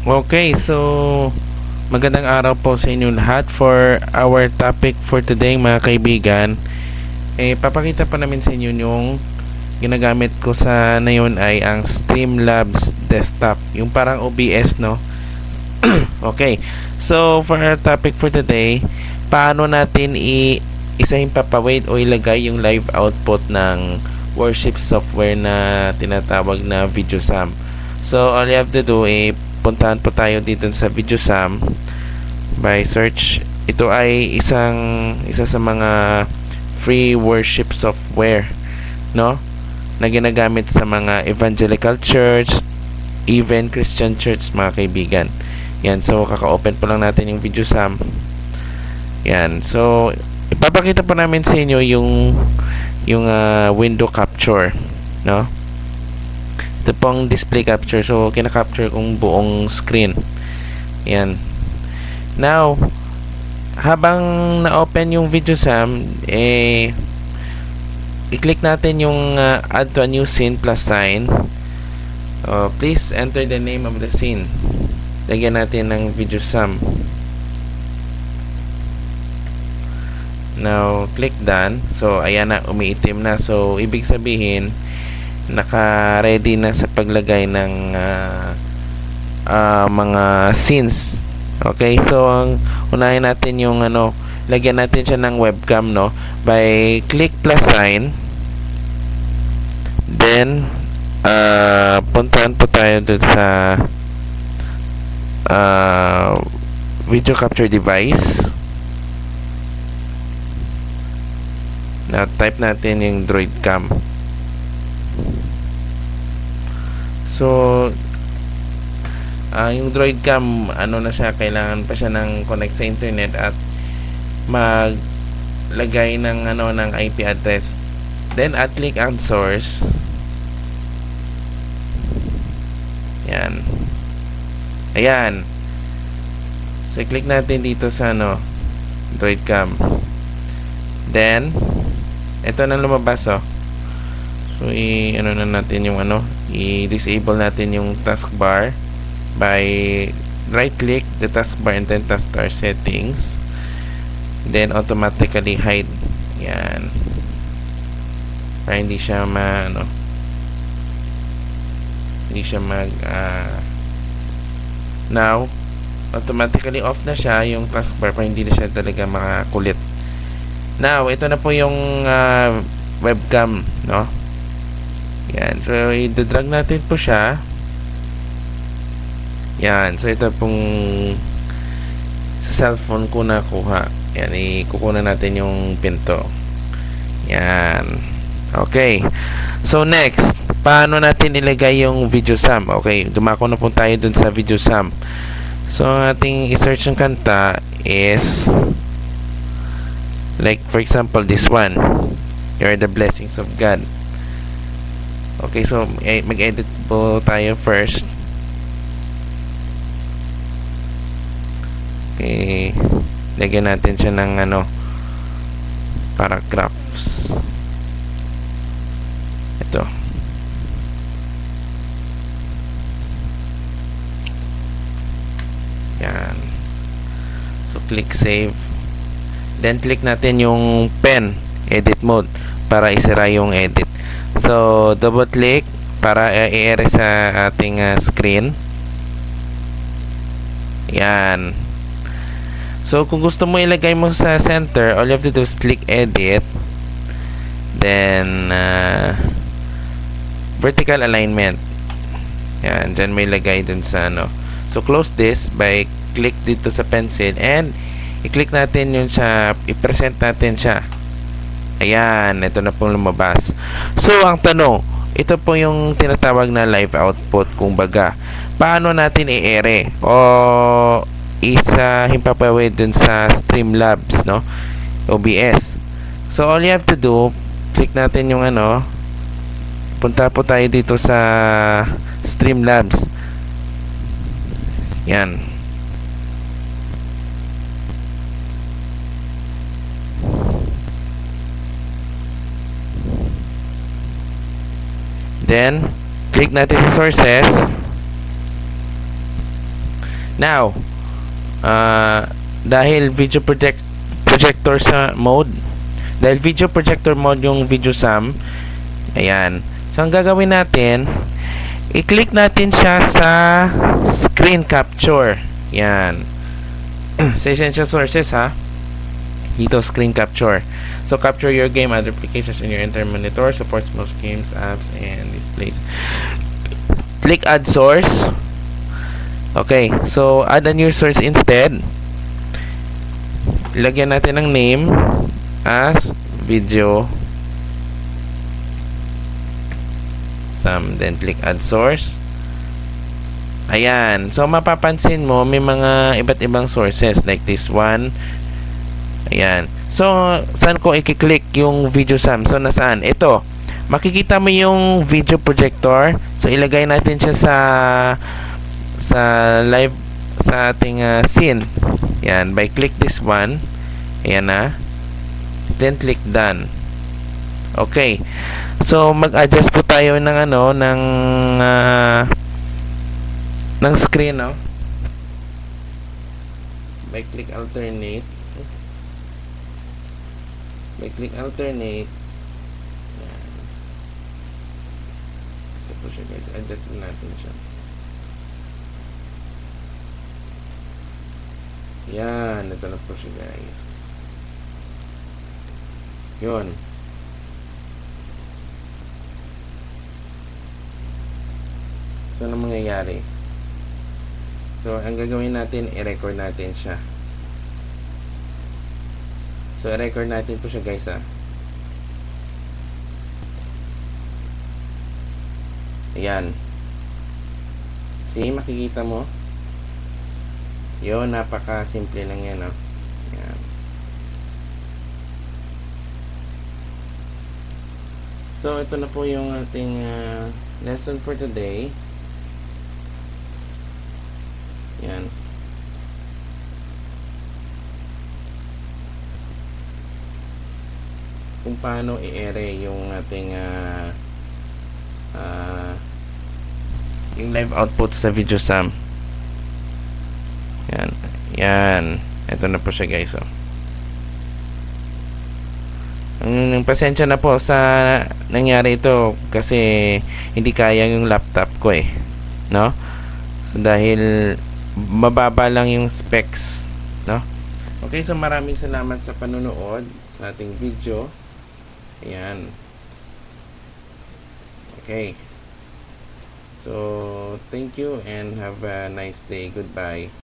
Okay, so magandang araw po sa inyo lahat. For our topic for today, mga kaibigan, papakita pa namin sa inyo yung ginagamit ko sa ngayon ay ang Streamlabs desktop, yung parang OBS, no? Okay, so for our topic for today, paano natin isahin papawait o ilagay yung live output ng worship software na tinatawag na VideoSam. So all you have to do, puntahan po tayo dito sa VideoSam by search. Ito ay isa sa mga free worship software, no, na ginagamit sa mga evangelical church, even Christian church, mga kaibigan. Yan, so kaka-open po lang natin yung VideoSam. Yan, so ipapakita po namin sa inyo yung window capture, no. Ito pong display capture. So, kina-capture kong buong screen. Yan. Now, habang na-open yung VideoSam, i-click natin yung add to a new scene plus sign. Please enter the name of the scene. Lagyan natin ng VideoSam. Now, click done. So, ayan na, umiitim na. So, ibig sabihin, naka-ready na sa paglagay ng mga scenes. Okay, so ang unahin natin yung lagyan natin siya ng webcam, no, by click plus sign. Then puntahan po tayo dun sa video capture device. Now type natin yung Droid Cam. So, yung Droid Cam, na siya, kailangan pa siya ng connect sa internet at maglagay ng ng IP address. Then at click on source. Yan. Ayan. So click natin dito sa Droid Cam. Then ito na lumabas, oh. So na natin yung i-disable natin yung taskbar by right click the taskbar and then taskbar settings, then automatically hide. Yan, para hindi siya hindi siya now automatically off na siya yung taskbar para hindi na siya talaga makakulit. Now ito na po yung webcam, no. Yan, so i-drag natin po siya. Yan, so ito pong sa cellphone ko nakuha. Yan, ikukunan natin yung pinto. Yan. Okay. So next, paano natin ilagay yung VideoSam? Okay, dumako na po tayo dun sa VideoSam. So ang ating i-search ng kanta is like for example this one, You're the Blessings of God. Okay, so mag-edit po tayo first. Okay, lagyan natin siya ng paragraphs. Ito. Yan. So click save. Then click natin yung pen edit mode para isara yung edit. So double click para i-erase sa ating screen. Yan. So kung gusto mo ilagay mo sa center, all you have to do is click edit, then vertical alignment. Yan, dyan may ilagay dun sa So close this by click dito sa pencil and i-click natin yun sa, i-present natin siya. Ayan, ito na pong lumabas. So ang tanong, ito po yung tinatawag na live output. Kung baga, paano natin i-ere o himpapawid dun sa Streamlabs, no, OBS. So all you have to do, click natin yung punta po tayo dito sa Streamlabs. Yan. Then click natin sa sources. Now, dahil projector sa mode, dahil video projector mode yung video sum, ayan. So, ang gagawin natin, i-click natin siya sa screen capture. Yan. Sa essential sources, ha. Dito, screen capture. So, capture your game, other applications in your internet monitor, supports most games, apps, and displays. Click add source. Okay. So, add a new source instead. Lagyan natin ng name as video sum. Then, click add source. Ayan. So, mapapansin mo, may mga iba't ibang sources like this one. Ayan. So, saan ko i-click yung video sum? So, nasaan? Ito. Makikita mo yung video projector. So, ilagay natin siya sa live sa ating scene. Ayan. By click this one. Ayan na. Then, click done. Okay. So, mag-adjust po tayo ng ng screen, no? By click alternate. By click alternate. Yan. Ito po siya, guys. Adjust natin siya. Yan. Ito na po siya, guys. Yun. So, ano mangyayari? So, ang gagawin natin, i-record natin siya. So, i-record natin po siya, guys, ha. Ayan. See, makikita mo. Yun, napaka-simple lang yan, ha. Ayan. So, ito na po yung ating lesson for today. Ayan. Kung paano i-ere yung ating yung live output sa video sum. Yan. Yan. Ito na po siya, guys. Oh. Pasensya na po sa nangyari ito kasi hindi kaya yung laptop ko eh. No? So, dahil mababa lang yung specs. No? Okay, so maraming salamat sa panonood sa ating video. Ayan. Okay. So, thank you and have a nice day. Goodbye.